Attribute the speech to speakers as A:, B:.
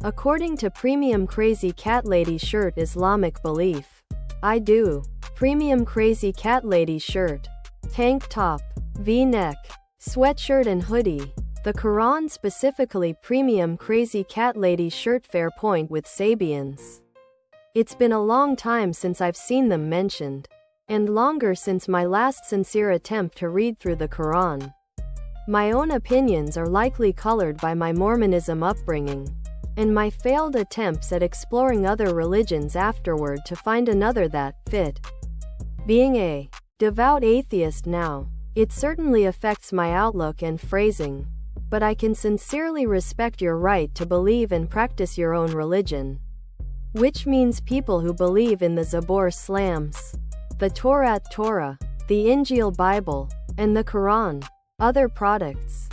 A: According to Premium Crazy Cat Lady Shirt Islamic belief. I do. Premium Crazy Cat Lady Shirt. Tank top, V-neck, sweatshirt and hoodie. The Quran, specifically Premium Crazy Cat Lady Shirt. Fair point with Sabians. It's been a long time since I've seen them mentioned. And longer since my last sincere attempt to read through the Quran. My own opinions are likely colored by my Mormonism upbringing, and my failed attempts at exploring other religions afterward to find another that fit. Being a devout atheist now, it certainly affects my outlook and phrasing, but I can sincerely respect your right to believe and practice your own religion. Which means people who believe in the Zabur slams, the Torah, the Injil Bible, and the Quran. Other products.